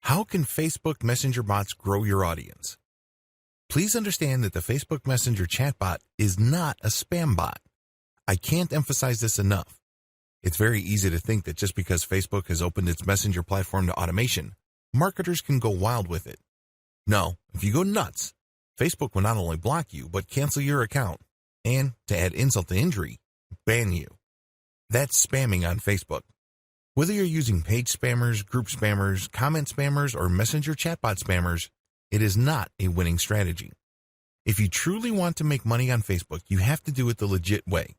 How can Facebook Messenger bots grow your audience? Please understand that the Facebook Messenger chatbot is not a spam bot. I can't emphasize this enough. It's very easy to think that just because Facebook has opened its Messenger platform to automation, marketers can go wild with it. No, if you go nuts, Facebook will not only block you, but cancel your account, and, to add insult to injury, ban you. That's spamming on Facebook. Whether you're using page spammers, group spammers, comment spammers, or Messenger chatbot spammers, it is not a winning strategy. If you truly want to make money on Facebook, you have to do it the legit way.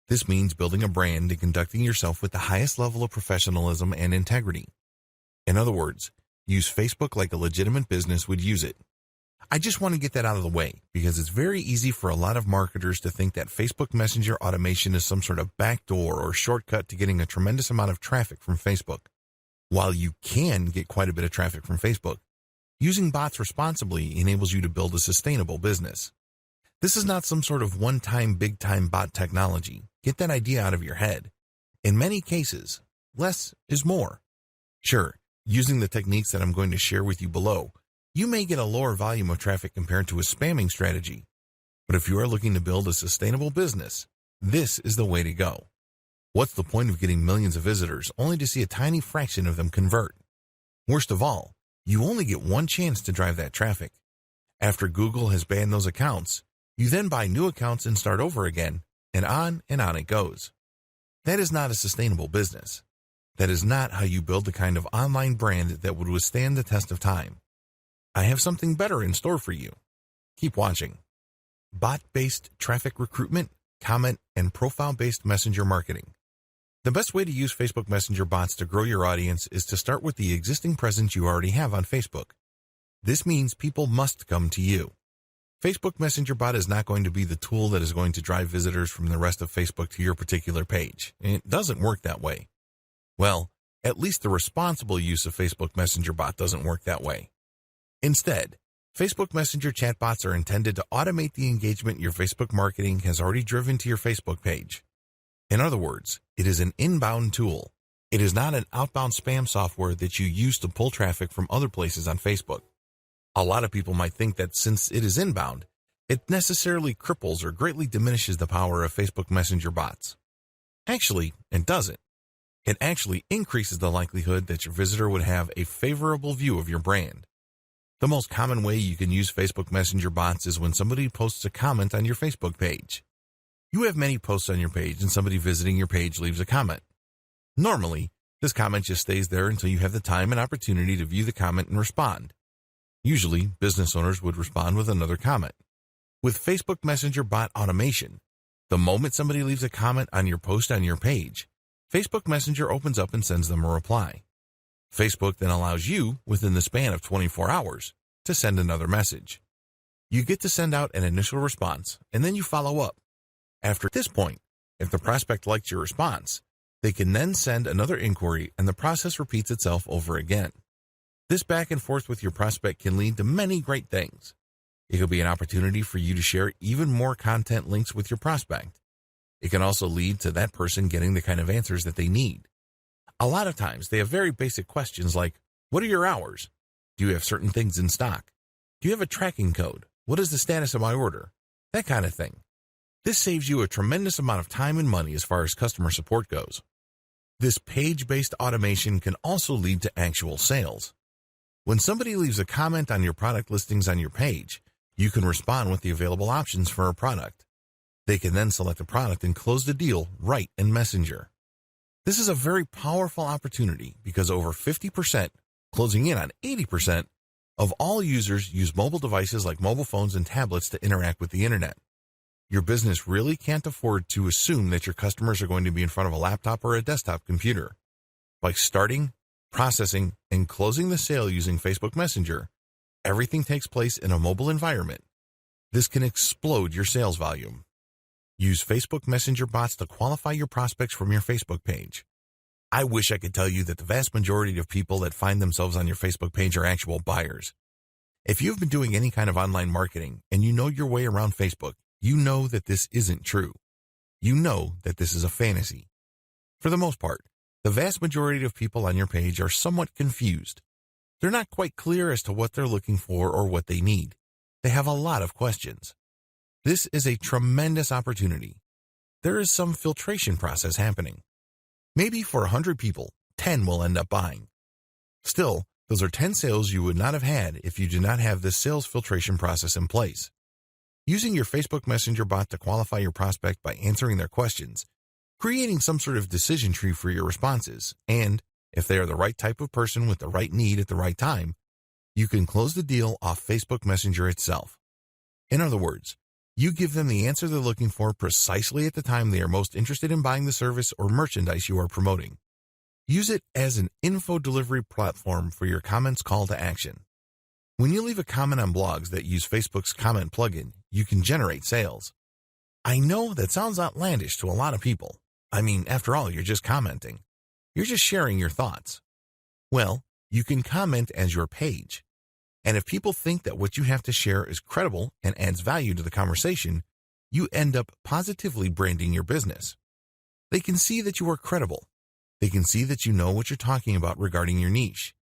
This means building a brand and conducting yourself with the highest level of professionalism and integrity. In other words, use Facebook like a legitimate business would use it. I just want to get that out of the way because it's very easy for a lot of marketers to think that Facebook Messenger automation is some sort of backdoor or shortcut to getting a tremendous amount of traffic from Facebook. While you can get quite a bit of traffic from Facebook, using bots responsibly enables you to build a sustainable business. This is not some sort of one-time big-time bot technology. Get that idea out of your head. In many cases, less is more. Sure, using the techniques that I'm going to share with you below, you may get a lower volume of traffic compared to a spamming strategy. But if you are looking to build a sustainable business, this is the way to go. What's the point of getting millions of visitors only to see a tiny fraction of them convert? Worst of all, you only get one chance to drive that traffic. After Google has banned those accounts, you then buy new accounts and start over again, and on it goes. That is not a sustainable business. That is not how you build the kind of online brand that would withstand the test of time. I have something better in store for you. Keep watching. Bot-based traffic recruitment, comment, and profile-based messenger marketing. The best way to use Facebook Messenger bots to grow your audience is to start with the existing presence you already have on Facebook. This means people must come to you. Facebook Messenger bot is not going to be the tool that is going to drive visitors from the rest of Facebook to your particular page. It doesn't work that way. Well, at least the responsible use of Facebook Messenger bot doesn't work that way. Instead, Facebook Messenger chatbots are intended to automate the engagement your Facebook marketing has already driven to your Facebook page. In other words, it is an inbound tool. It is not an outbound spam software that you use to pull traffic from other places on Facebook. A lot of people might think that since it is inbound, it necessarily cripples or greatly diminishes the power of Facebook Messenger bots. Actually, it doesn't. It actually increases the likelihood that your visitor would have a favorable view of your brand. The most common way you can use Facebook Messenger bots is when somebody posts a comment on your Facebook page. You have many posts on your page and somebody visiting your page leaves a comment. Normally, this comment just stays there until you have the time and opportunity to view the comment and respond. Usually, business owners would respond with another comment. With Facebook Messenger bot automation, the moment somebody leaves a comment on your post on your page, Facebook Messenger opens up and sends them a reply. Facebook then allows you, within the span of 24 hours, to send another message. You get to send out an initial response, and then you follow up. After this point, if the prospect likes your response, they can then send another inquiry, and the process repeats itself over again. This back and forth with your prospect can lead to many great things. It could be an opportunity for you to share even more content links with your prospect. It can also lead to that person getting the kind of answers that they need. A lot of times, they have very basic questions like, what are your hours? Do you have certain things in stock? Do you have a tracking code? What is the status of my order? That kind of thing. This saves you a tremendous amount of time and money as far as customer support goes. This page-based automation can also lead to actual sales. When somebody leaves a comment on your product listings on your page, you can respond with the available options for a product. They can then select a product and close the deal right in Messenger. This is a very powerful opportunity because over 50%, closing in on 80%, of all users use mobile devices like mobile phones and tablets to interact with the internet. Your business really can't afford to assume that your customers are going to be in front of a laptop or a desktop computer. By starting, processing, and closing the sale using Facebook Messenger, everything takes place in a mobile environment. This can explode your sales volume. Use Facebook Messenger bots to qualify your prospects from your Facebook page. I wish I could tell you that the vast majority of people that find themselves on your Facebook page are actual buyers. If you've been doing any kind of online marketing and you know your way around Facebook, you know that this isn't true. You know that this is a fantasy. For the most part, the vast majority of people on your page are somewhat confused. They're not quite clear as to what they're looking for or what they need. They have a lot of questions. This is a tremendous opportunity. There is some filtration process happening. Maybe for 100 people, 10 will end up buying. Still, those are 10 sales you would not have had if you did not have this sales filtration process in place. Using your Facebook Messenger bot to qualify your prospect by answering their questions, creating some sort of decision tree for your responses, and, if they are the right type of person with the right need at the right time, you can close the deal off Facebook Messenger itself. In other words, you give them the answer they're looking for precisely at the time they are most interested in buying the service or merchandise you are promoting. Use it as an info delivery platform for your comments call to action. When you leave a comment on blogs that use Facebook's comment plugin, you can generate sales. I know that sounds outlandish to a lot of people. I mean, after all, you're just commenting. You're just sharing your thoughts. Well, you can comment as your page. And if people think that what you have to share is credible and adds value to the conversation, you end up positively branding your business. They can see that you are credible. They can see that you know what you're talking about regarding your niche.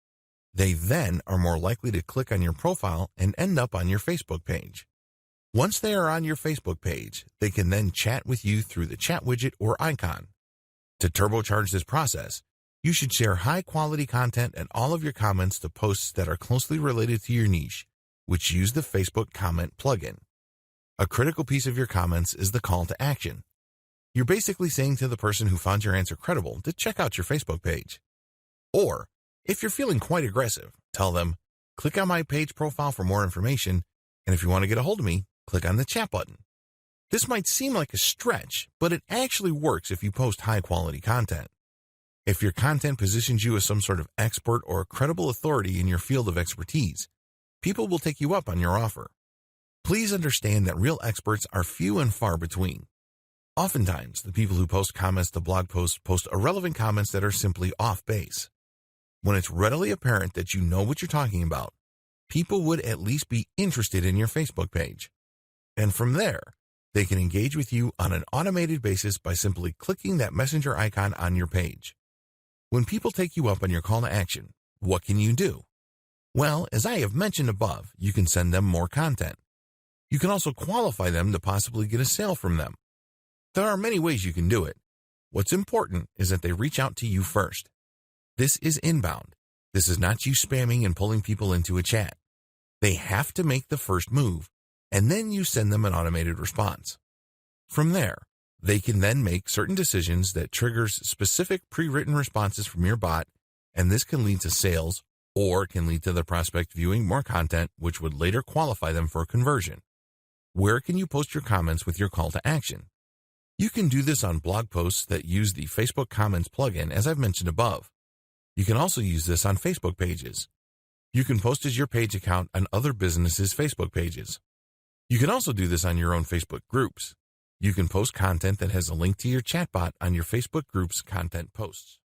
They then are more likely to click on your profile and end up on your Facebook page. Once they are on your Facebook page, they can then chat with you through the chat widget or icon. To turbocharge this process, you should share high-quality content and all of your comments to posts that are closely related to your niche, which use the Facebook comment plugin. A critical piece of your comments is the call to action. You're basically saying to the person who found your answer credible to check out your Facebook page. Or, if you're feeling quite aggressive, tell them, click on my page profile for more information, and if you want to get a hold of me, click on the chat button. This might seem like a stretch, but it actually works if you post high-quality content. If your content positions you as some sort of expert or credible authority in your field of expertise, people will take you up on your offer. Please understand that real experts are few and far between. Oftentimes, the people who post comments to blog posts post irrelevant comments that are simply off base. When it's readily apparent that you know what you're talking about, people would at least be interested in your Facebook page. And from there, they can engage with you on an automated basis by simply clicking that messenger icon on your page. When people take you up on your call to action, what can you do? Well, as I have mentioned above, you can send them more content. You can also qualify them to possibly get a sale from them. There are many ways you can do it. What's important is that they reach out to you first. This is inbound. This is not you spamming and pulling people into a chat. They have to make the first move, and then you send them an automated response. From there, they can then make certain decisions that triggers specific pre-written responses from your bot, and this can lead to sales or can lead to the prospect viewing more content, which would later qualify them for a conversion. Where can you post your comments with your call to action? You can do this on blog posts that use the Facebook Comments plugin, as I've mentioned above. You can also use this on Facebook pages. You can post as your page account on other businesses' Facebook pages. You can also do this on your own Facebook groups. You can post content that has a link to your chatbot on your Facebook group's content posts.